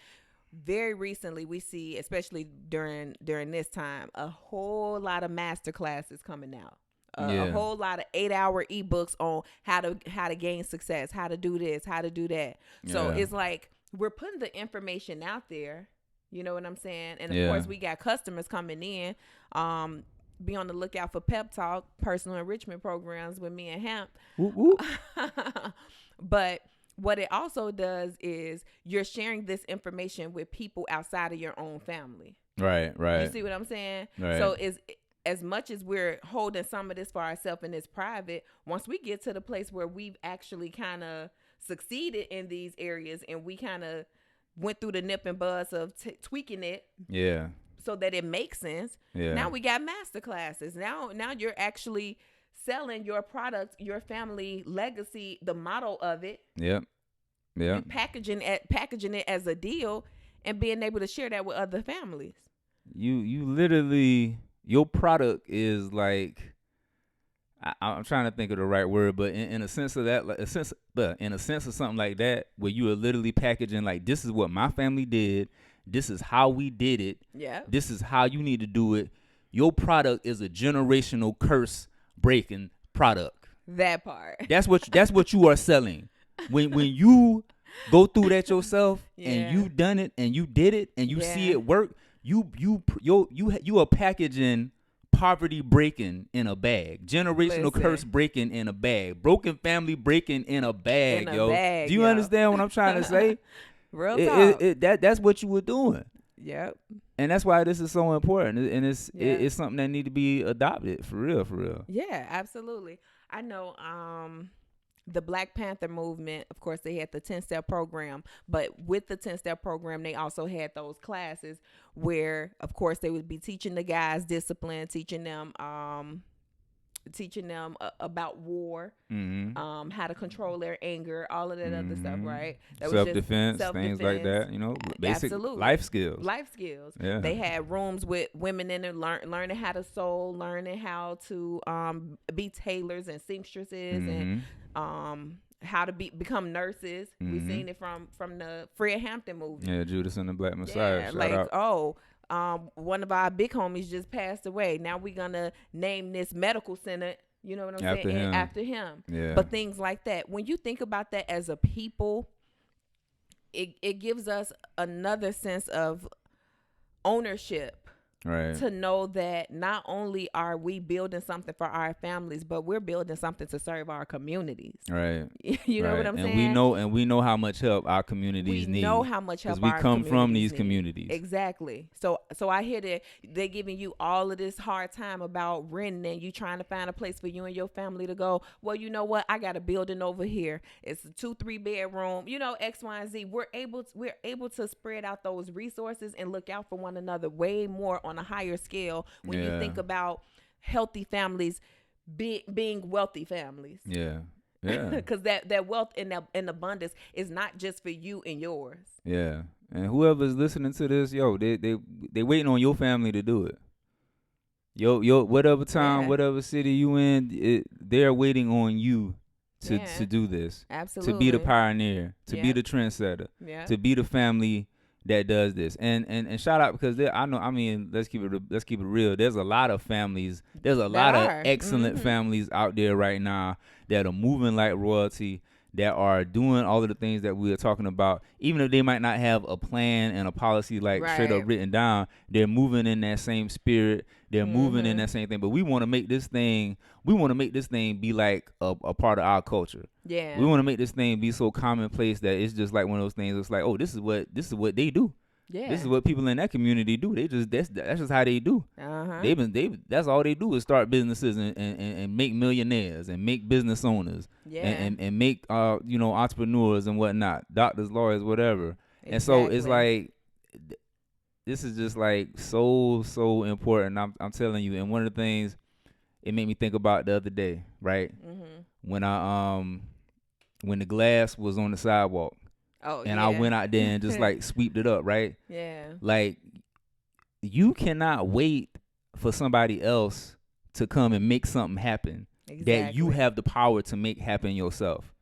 S1: very recently we see, especially during this time, a whole lot of master classes coming out. A whole lot of 8-hour ebooks on how to gain success, how to do this, how to do that. So it's like we're putting the information out there. You know what I'm saying? And of course we got customers coming in. Be on the lookout for pep talk, personal enrichment programs with me and Hamp.
S2: Whoop, whoop.
S1: But what it also does is you're sharing this information with people outside of your own family.
S2: Right.
S1: You see what I'm saying?
S2: Right.
S1: So as much as we're holding some of this for ourselves and it's private, once we get to the place where we've actually kind of succeeded in these areas and we kind of went through the nip and buzz of tweaking it. So that it makes sense. Now we got master classes. Now you're actually selling your product, your family legacy, the model of it. Packaging it as a deal and being able to share that with other families.
S2: You literally, your product is like, I'm trying to think of the right word, but in a sense of that, in a sense of something like that, where you are literally packaging like, this is what my family did. This is how we did it. This is how you need to do it. Your product is a generational curse breaking product.
S1: That part.
S2: That's what you are selling. when you go through that yourself and
S1: Yeah.
S2: you done it and you did it and you see
S1: Yeah.
S2: it work, you are packaging poverty breaking in a bag, generational curse
S1: Listen,
S2: breaking in a bag, broken family breaking in a
S1: in
S2: bag,
S1: a
S2: yo. Do
S1: bag,
S2: you
S1: yo.
S2: understand what I'm trying to say?
S1: Real talk.
S2: That's what you were doing.
S1: Yep.
S2: And that's why this is so important, and
S1: Yep.
S2: it's something that need to be adopted for real, for real.
S1: Yeah, absolutely. I know the Black Panther movement, of course, they had the 10-step program, but with the 10-step program, they also had those classes where, of course, they would be teaching the guys discipline, teaching them about war,
S2: Mm-hmm.
S1: how to control their anger, all of that other stuff,
S2: Mm-hmm.
S1: right? That was
S2: Self
S1: just
S2: defense,
S1: self
S2: things like
S1: defense.
S2: that. You know, basic
S1: Absolutely.
S2: life skills.
S1: Life skills.
S2: Yeah.
S1: They had rooms with women in it, learning how to sew, learning how to be tailors and seamstresses, and how to become nurses. We seen it from the Fred Hampton movie.
S2: Yeah, Judas and the Black Messiah.
S1: Yeah,
S2: Shout
S1: like
S2: out.
S1: one of our big homies just passed away. Now we're gonna name this medical center. You know what I'm
S2: After
S1: saying?
S2: him.
S1: After him.
S2: Yeah.
S1: But things like that. When you think about that as a people, it gives us another sense of ownership.
S2: Right.
S1: To know that not only are we building something for our families, but we're building something to serve our communities.
S2: Right.
S1: You know what I'm saying?
S2: And we know how much help our communities need.
S1: We know how much help
S2: we
S1: our
S2: come from these
S1: need.
S2: communities.
S1: Exactly. So I hear that they're giving you all of this hard time about renting, and you trying to find a place for you and your family to go. Well, you know what? I got a building over here. It's a 2-3 bedroom. You know, X, Y, and Z. We're able to spread out those resources and look out for one another way more on a higher scale when you think about healthy families being wealthy families.
S2: Yeah. Yeah.
S1: Because that wealth and abundance is not just for you and yours.
S2: Yeah. And whoever's listening to this, yo, they waiting on your family to do it. Yo, whatever town, whatever city you in, they're waiting on you to do this.
S1: Absolutely.
S2: To be the pioneer, to be the trendsetter, to be the family that does this. And shout out, because I know, I mean, let's keep it real. There's a lot of families. There's a lot of excellent families out there right now that are moving like royalty, that are doing all of the things that we are talking about. Even if they might not have a plan and a policy like straight up written down, they're moving in that same spirit. They're moving in that same thing. But we want to make this thing be like a part of our culture.
S1: Yeah.
S2: We want to make this thing be so commonplace that it's just like one of those things. It's like, oh, this is what they do.
S1: Yeah.
S2: This is what people in that community do. That's just how they do. That's all they do is start businesses and make millionaires and make business owners.
S1: Yeah.
S2: And make entrepreneurs and whatnot, doctors, lawyers, whatever. Exactly. And so it's like, this is just like so important. I'm telling you. And one of the things it made me think about the other day, right? When when the glass was on the sidewalk.
S1: Oh,
S2: and I went out there and just like sweeped it up, right?
S1: Yeah.
S2: Like, you cannot wait for somebody else to come and make something happen that you have the power to make happen yourself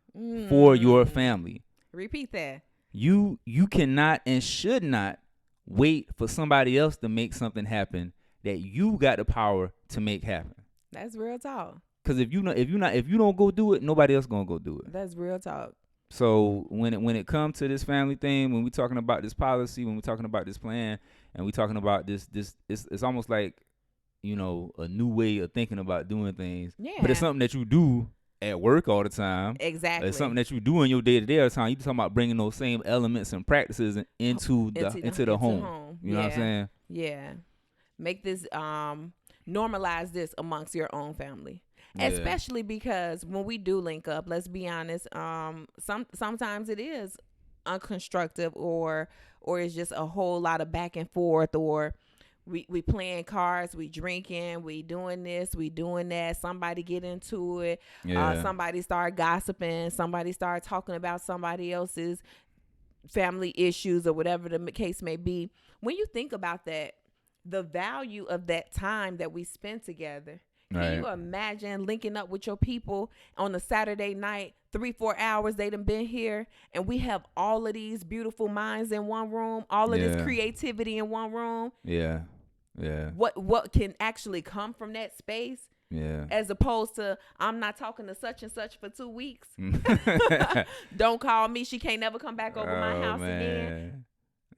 S2: for your family.
S1: Repeat that.
S2: You cannot and should not wait for somebody else to make something happen that you got the power to make happen.
S1: That's real talk.
S2: Because if you don't go do it, nobody else gonna go do it.
S1: That's real talk.
S2: So when it comes to this family thing, when we talking about this policy, when we talking about this plan, and we talking about this, it's almost like, a new way of thinking about doing things.
S1: Yeah.
S2: But it's something that you do at work all the time.
S1: Exactly.
S2: It's something that you do in your day-to-day all the time. You talking about bringing those same elements and practices into the home. You know what I'm saying?
S1: Yeah. Make this normalize this amongst your own family. Especially because when we do link up, let's be honest, sometimes it is unconstructive or it's just a whole lot of back and forth, or we playing cards, we drinking, we doing this, we doing that, somebody get into it, somebody start gossiping, somebody start talking about somebody else's family issues or whatever the case may be. When you think about that, the value of that time that we spent together, can you imagine linking up with your people on a Saturday night, 3-4 hours they done been here, and we have all of these beautiful minds in one room, all of this creativity in one room?
S2: Yeah.
S1: What can actually come from that space?
S2: Yeah.
S1: As opposed to, I'm not talking to such and such for 2 weeks. Don't call me. She can't never come back over my
S2: Oh
S1: house again.
S2: man.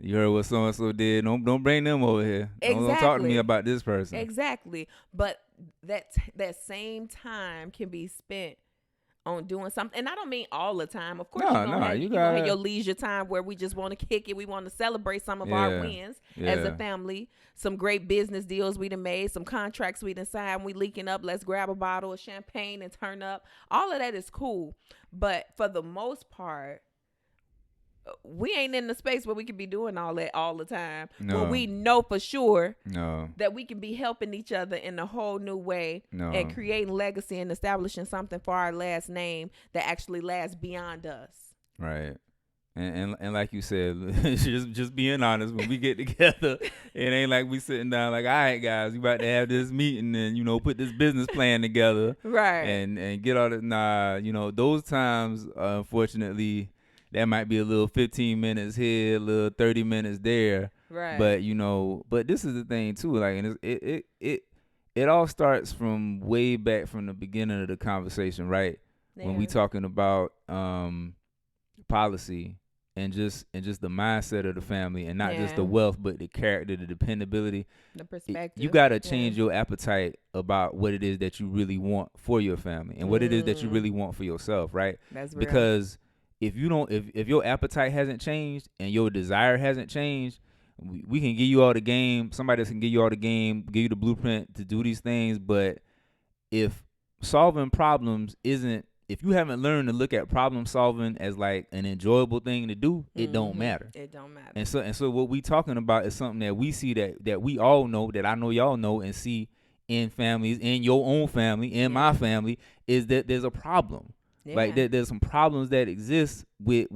S2: You heard what so and so did. Don't bring them over here. Don't talk to me
S1: Exactly.
S2: about this person.
S1: Exactly. But that same time can be spent on doing something. And I don't mean all the time. Of course,
S2: No,
S1: you're gonna have,
S2: you
S1: gonna have
S2: got
S1: your leisure time where we just want to kick it. We want to celebrate some of our wins as a family. Some great business deals we done made, some contracts we done signed. We leaking up. Let's grab a bottle of champagne and turn up. All of that is cool. But for the most part, we ain't in the space where we can be doing all that all the time.
S2: No.
S1: Where we know for sure
S2: No.
S1: that we can be helping each other in a whole new way
S2: No.
S1: and creating legacy and establishing something for our last name that actually lasts beyond us.
S2: Right. And like you said, just being honest, when we get together, it ain't like we sitting down like, all right, guys, we about to have this meeting and, you know, put this business plan together.
S1: Right.
S2: And get all that. Nah, you know, those times, unfortunately, that might be a little 15 minutes here, a little 30 minutes there.
S1: Right.
S2: But, you know, but this is the thing, too. Like, and it all starts from way back from the beginning of the conversation, right?
S1: Yeah.
S2: When we talking about policy and just the mindset of the family, and not just the wealth, but the character, the dependability,
S1: the perspective.
S2: You gotta change your appetite about what it is that you really want for your family and what it is that you really want for yourself, right?
S1: That's real.
S2: Because if you don't, if your appetite hasn't changed and your desire hasn't changed, we can give you all the game. Somebody else can give you all the game, give you the blueprint to do these things. But if solving problems isn't, if you haven't learned to look at problem solving as like an enjoyable thing to do, it don't matter.
S1: It don't matter.
S2: And so what we talking about is something that we see that we all know, that I know y'all know and see in families, in your own family, in my family, is that there's a problem. Yeah. Like there's some problems that exist with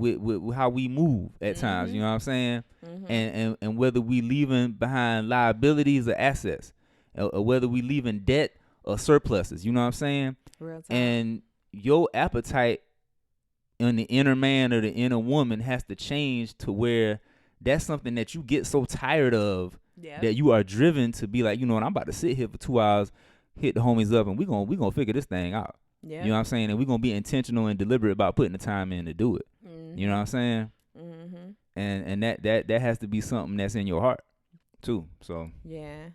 S2: how we move at times. You know what I'm saying? And whether we leaving behind liabilities or assets, or whether we leaving debt or surpluses. You know what I'm saying?
S1: Real time.
S2: And your appetite in the inner man or the inner woman has to change to where that's something that you get so tired of that you are driven to be like, you know what, I'm about to sit here for 2 hours, hit the homies up, and we gonna figure this thing out. Yeah. You know what I'm saying? And we're gonna be intentional and deliberate about putting the time in to do it. You know what I'm saying? And that has to be something that's in your heart too. So
S1: yeah.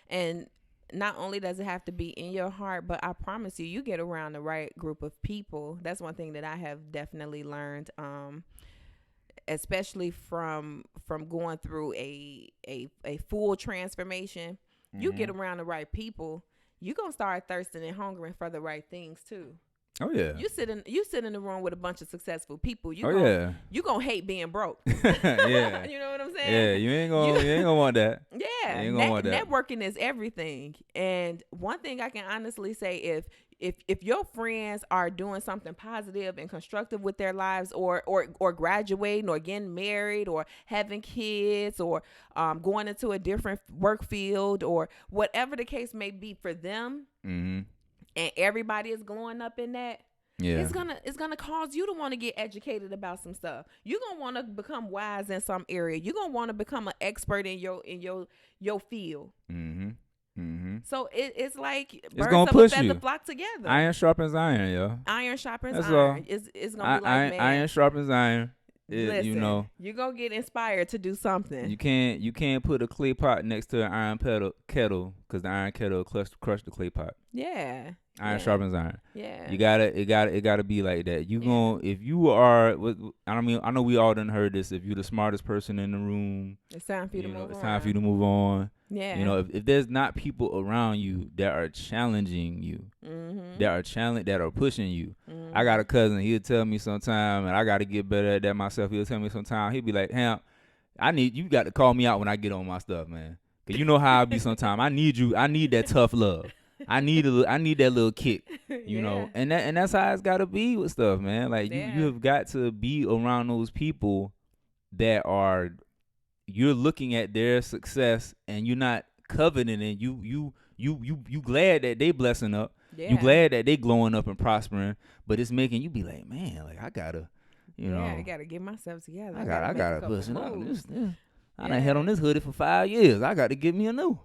S1: And not only does it have to be in your heart, but I promise you, you get around the right group of people. That's one thing that I have definitely learned, especially from going through a full transformation. You get around the right people, you're going to start thirsting and hungering for the right things too.
S2: Oh yeah.
S1: You sit in the room with a bunch of successful people. You gonna hate being broke.
S2: Yeah.
S1: You know what I'm saying?
S2: Yeah, you ain't gonna want that.
S1: Yeah.
S2: You ain't gonna want that.
S1: Networking is everything. And one thing I can honestly say, if your friends are doing something positive and constructive with their lives, or graduating, or getting married, or having kids, or going into a different work field, or whatever the case may be for them, and everybody is glowing up in that, it's gonna cause you to want to get educated about some stuff. You're gonna want to become wise in some area. You're gonna want to become an expert in your field. So it's like birds of a feather flock together.
S2: Iron sharpens iron, yo.
S1: Iron sharpens iron. It's gonna be like, man,
S2: iron sharpens iron.
S1: Listen,
S2: you know,
S1: you're gonna get inspired to do something.
S2: You can't put a clay pot next to an iron kettle, because the iron kettle will crush the clay pot.
S1: Yeah.
S2: Iron sharpens iron.
S1: Yeah.
S2: It gotta be like that. If you are, I know we all done heard this. If you're the smartest person in the room,
S1: it's time for you to move on.
S2: It's time for you to move on.
S1: Yeah.
S2: You know, if there's not people around you that are challenging you, that are pushing you. I got a cousin. He'll tell me sometime, and I got to get better at that myself. He'll tell me sometime. He'll be like, Hamp, you got to call me out when I get on my stuff, man. Cause you know how I be sometime. I need you. I need that tough love. I need that little kick, you know, and that's how it's got to be with stuff, man. Like you have got to be around those people that you're looking at their success, and you're not coveting it. You glad that they blessing up. Yeah. You glad that they glowing up and prospering, but it's making you be like, man, like I gotta,
S1: I gotta get myself together.
S2: I gotta push it up. I done had on this hoodie for 5 years. I got to get me a new.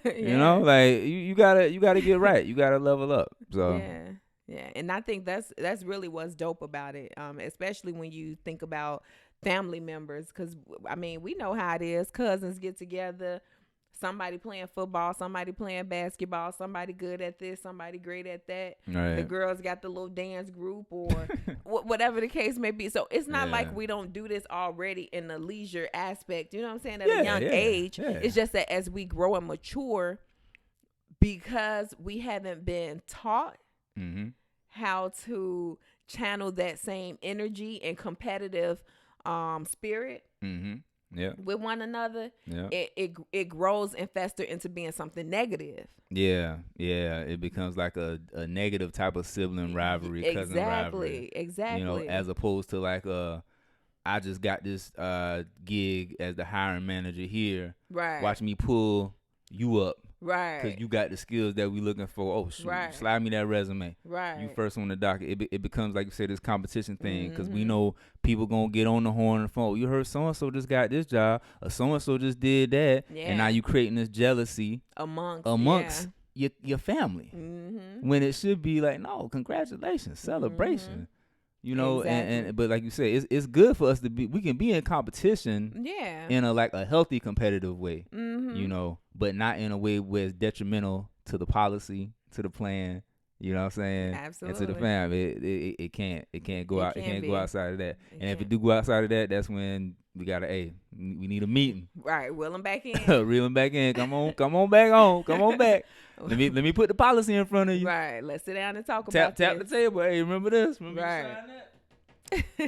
S2: You know,
S1: Yeah.
S2: like you gotta get right. You gotta level up. So
S1: Yeah. Yeah. And I think that's really what's dope about it. Especially when you think about family members, because I mean, we know how it is. Cousins get together, somebody playing football, somebody playing basketball, somebody good at this, somebody great at that. The
S2: right.
S1: girls got the little dance group or whatever the case may be. So it's not
S2: Yeah.
S1: like we don't do this already in the leisure aspect, you know what I'm saying, at a
S2: Yeah,
S1: young
S2: yeah,
S1: age.
S2: yeah.
S1: It's just that as we grow and mature, because we haven't been taught
S2: Mm-hmm.
S1: how to channel that same energy and competitive spirit
S2: Mm-hmm. Yeah.
S1: with one another,
S2: Yeah.
S1: it grows and fester into being something negative.
S2: Yeah. Yeah. It becomes like a negative type of sibling rivalry, cousin rivalry.
S1: Exactly.
S2: As opposed to like I just got this gig as the hiring manager here.
S1: Right.
S2: Watch me pull you up.
S1: Right.
S2: Because you got the skills that we looking for. Oh, shoot.
S1: Right.
S2: Slide me that resume.
S1: Right.
S2: You first on the docket. It becomes, like you said, this competition thing. Because we
S1: Mhm.
S2: know people going to get on the horn and the phone. You heard so-and-so just got this job. Or so-and-so just did that.
S1: Yeah.
S2: And now you creating this jealousy amongst your family.
S1: Mhm.
S2: When it should be like, no, congratulations, celebration. You know,
S1: Exactly.
S2: and but like you say, it's good for us to be. We can be in competition
S1: Yeah.
S2: in a healthy competitive way.
S1: Mhm.
S2: You know, but not in a way where it's detrimental to the policy, to the plan. You know what I'm saying?
S1: Absolutely.
S2: And to the family, it can't go out. It can't go outside of that.
S1: It
S2: And if it
S1: can't.
S2: do go outside of that, that's when we gotta. We need a meeting.
S1: Right. Will them back in.
S2: Reel them back in. Come on back on. Come on back. Let me put the policy in front of you.
S1: Right. Let's sit down and talk
S2: Tap
S1: about
S2: the
S1: this.
S2: table. Hey, remember this? Remember
S1: Right.
S2: you signed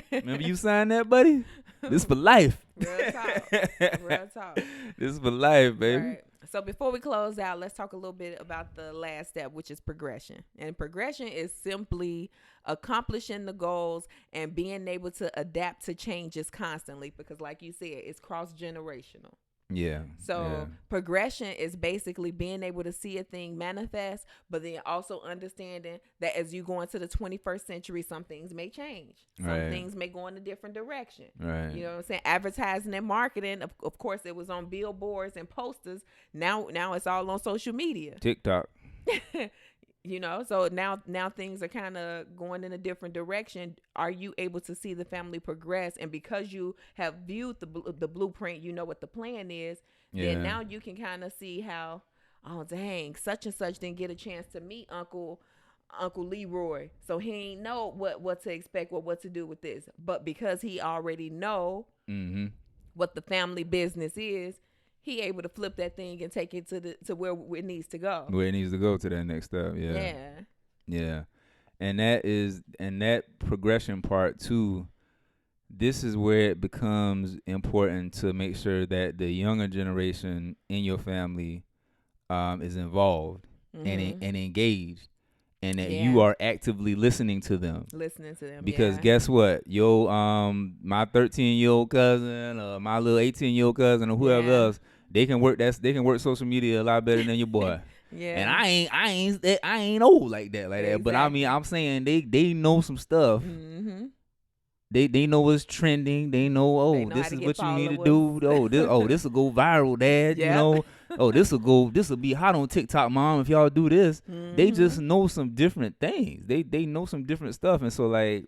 S2: that? Remember you signed that, buddy? This for life.
S1: Real talk. Real talk.
S2: This is for life, baby.
S1: Right. So before we close out, let's talk a little bit about the last step, which is progression. And progression is simply accomplishing the goals and being able to adapt to changes constantly, because like you said, it's cross-generational.
S2: Yeah.
S1: So progression is basically being able to see a thing manifest, but then also understanding that as you go into the 21st century, some things may change. Some
S2: Right.
S1: things may go in a different direction.
S2: Right.
S1: You know what I'm saying? Advertising and marketing, of course, it was on billboards and posters. Now it's all on social media.
S2: TikTok.
S1: You know, so now things are kind of going in a different direction. Are you able to see the family progress? And because you have viewed the blueprint, you know what the plan is.
S2: Yeah.
S1: Then now you can kind of see how, oh dang, such and such didn't get a chance to meet Uncle Leroy, so he ain't know what to expect, what to do with this. But because he already know
S2: Mm-hmm.
S1: what the family business is, he able to flip that thing and take it to where it needs to go.
S2: Where it needs to go to that next step. Yeah.
S1: Yeah.
S2: Yeah. And that progression part too, this is where it becomes important to make sure that the younger generation in your family is involved
S1: Mhm.
S2: and engaged, and that
S1: Yeah.
S2: you are actively listening to them.
S1: Listening to them.
S2: Because
S1: yeah.
S2: guess what? My 13-year-old cousin or my little 18-year-old cousin or whoever
S1: Yeah.
S2: else, they can work social media a lot better than your boy.
S1: Yeah.
S2: And I ain't old like that. But I mean,
S1: Exactly.
S2: I'm saying they know some stuff.
S1: Mm-hmm.
S2: They know what's trending. They know,
S1: They know how
S2: this
S1: to
S2: is
S1: get
S2: what you need to do.
S1: followers.
S2: This will go viral, Dad. You
S1: Yep.
S2: know, this will be hot on TikTok, Mom, if y'all do this. They
S1: Mhm.
S2: just know some different things. They know some different stuff. And so like,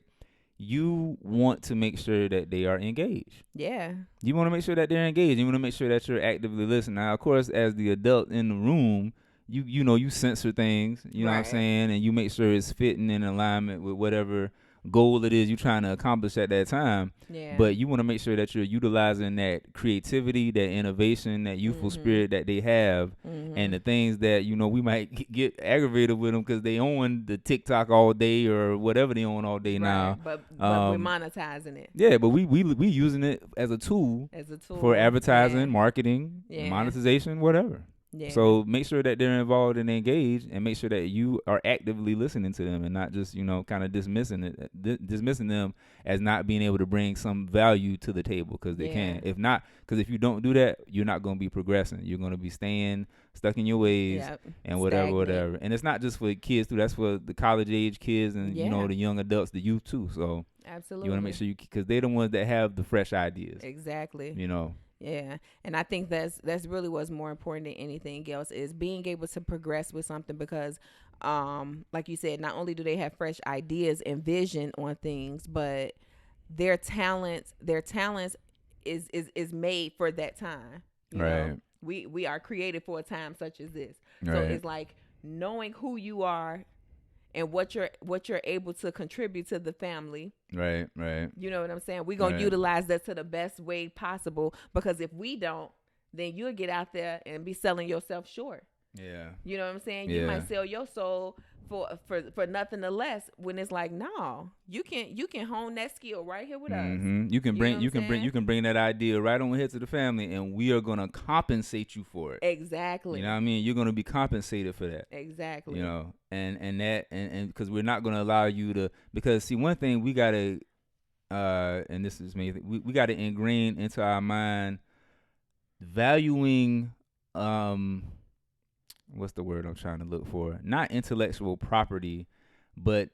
S2: you want to make sure that they are engaged.
S1: Yeah.
S2: You want to make sure that they're engaged. You want to make sure that you're actively listening. Now, of course, as the adult in the room, you censor things, you know what I'm
S1: Right.
S2: saying? And you make sure it's fitting in alignment with whatever goal it is you're trying to accomplish at that time.
S1: Yeah.
S2: But you want to make sure that you're utilizing that creativity, that innovation, that youthful
S1: Mhm.
S2: spirit that they have,
S1: Mhm.
S2: and the things that, we might get aggravated with them because they own the TikTok all day or whatever they own all day now.
S1: Right. But we're
S2: Um,
S1: monetizing it
S2: Yeah, but we using it as a tool
S1: as a tool
S2: for advertising,
S1: Yeah.
S2: marketing,
S1: Yeah.
S2: monetization, whatever.
S1: Yeah.
S2: So make sure that they're involved and engaged, and make sure that you are actively listening to them and not just, kind of dismissing them as not being able to bring some value to the table, because they
S1: Yeah.
S2: can. If not, because if you don't do that, you're not going to be progressing. You're going to be staying stuck in your ways
S1: Yep.
S2: and whatever,
S1: Stagnant.
S2: whatever. And it's not just for kids too. That's for the college age kids and,
S1: Yeah.
S2: the young adults, the youth too. So
S1: Absolutely.
S2: you want to make sure because they're the ones that have the fresh ideas,
S1: Exactly.
S2: you know.
S1: Yeah, and I think that's really what's more important than anything else is being able to progress with something because, like you said, not only do they have fresh ideas and vision on things, but their talents is made for that time. You know,
S2: Right.
S1: we are created for a time such as this. So
S2: Right.
S1: it's like knowing who you are and what you're able to contribute to the family.
S2: Right. Right.
S1: You know what I'm saying? We're gonna
S2: Right.
S1: utilize that to the best way possible because if we don't, then you'll get out there and be selling yourself short.
S2: Yeah.
S1: You know what I'm saying? You
S2: Yeah.
S1: might sell your soul for nothing or less when it's like, no, you can hone that skill right here with us.
S2: You can
S1: You know
S2: bring
S1: what
S2: you
S1: I'm
S2: can bring
S1: saying?
S2: you can bring that idea right on here to the family, and we are gonna compensate you for it.
S1: Exactly.
S2: You know what I mean? You're gonna be compensated for that.
S1: Exactly.
S2: You know, and because we're not gonna allow you to, because see, one thing we gotta and this is me, we gotta ingrain into our mind valuing what's the word I'm trying to look for? Not intellectual property, but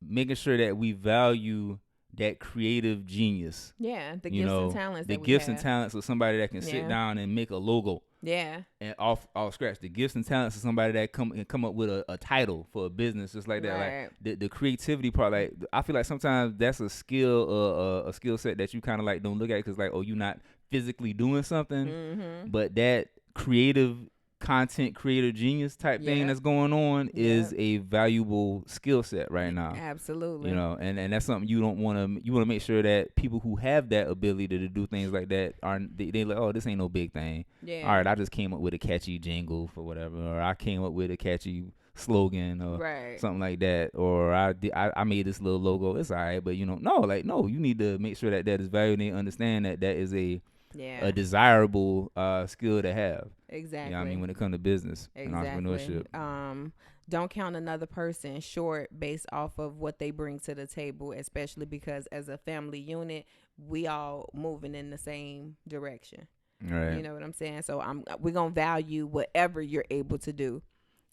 S2: making sure that we value that creative genius.
S1: Yeah, the
S2: You
S1: gifts and
S2: know,
S1: talents
S2: the
S1: that we
S2: gifts
S1: have.
S2: and talents of somebody that can sit
S1: Yeah.
S2: down and make a logo
S1: Yeah.
S2: and off scratch. The gifts and talents of somebody that come up with a title for a business, just like that.
S1: Right.
S2: Like the creativity part. Like I feel like sometimes that's a skill, a skill set that you kind of like don't look at because like, oh, you're not physically doing something,
S1: Mm-hmm.
S2: but that creative content creator genius type thing
S1: Yep.
S2: that's going on is
S1: Yep.
S2: a valuable skill set right now.
S1: Absolutely.
S2: You know, and that's something you don't want to. You want to make sure that people who have that ability to do things like that are they like, oh, this ain't no big thing.
S1: Yeah.
S2: All right, I just came up with a catchy jingle for whatever, or I came up with a catchy slogan or
S1: Right.
S2: something like that, or I made this little logo. It's all right, but you know, no, you need to make sure that that is valued and they understand that that is a
S1: Yeah.
S2: desirable skill to have.
S1: Exactly.
S2: You know what I mean, when it comes to business and
S1: Exactly.
S2: entrepreneurship.
S1: Don't count another person short based off of what they bring to the table, especially because as a family unit, we all moving in the same direction.
S2: Right.
S1: You know what I'm saying? So we're gonna value whatever you're able to do,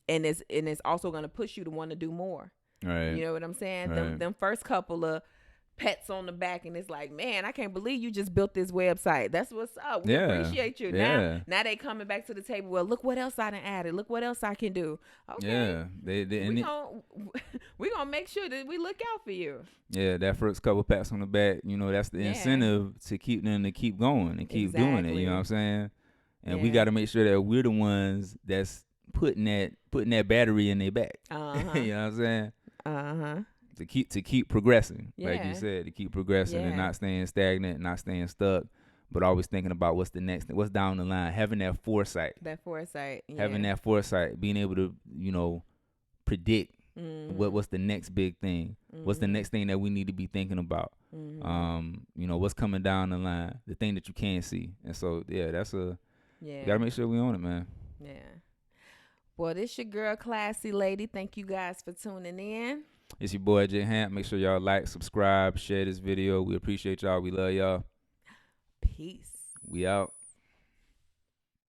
S1: and it's also gonna push you to want to do more.
S2: Right.
S1: You know what I'm saying?
S2: Right.
S1: Them first couple of pets on the back, and it's like, man, I can't believe you just built this website. That's what's up. We
S2: Yeah.
S1: appreciate you.
S2: Yeah.
S1: Now they coming back to the table. Well, look what else I done added. Look what else I can do. Okay.
S2: Yeah.
S1: We gonna make sure that we look out for you.
S2: Yeah, that first couple pats on the back, you know, that's the
S1: Yeah.
S2: incentive to keep them to keep going and keep doing it.
S1: Exactly.
S2: You know what I'm saying? And we
S1: Yeah.
S2: got to make sure that we're the ones that's putting that battery in their back.
S1: Uh-huh.
S2: You know what I'm saying?
S1: Uh-huh.
S2: To keep progressing, like
S1: Yeah.
S2: you said, to keep progressing and
S1: Yeah.
S2: not staying stagnant, not staying stuck, but always thinking about what's the next, what's down the line, having that foresight,
S1: That foresight. Yeah.
S2: having that foresight, being able to, you know, predict
S1: Mhm.
S2: what's the next big thing, what's the
S1: Mhm.
S2: next thing that we need to be thinking about.
S1: Mhm.
S2: You know, what's coming down the line, the thing that you can't see. And so, yeah, you
S1: Yeah.
S2: gotta make sure we own it, man.
S1: Yeah. Well, this your girl, Classy Lady. Thank you guys for tuning in.
S2: It's your boy J Hamp. Make sure y'all like, subscribe, share this video. We appreciate y'all. We love y'all.
S1: Peace.
S2: We out.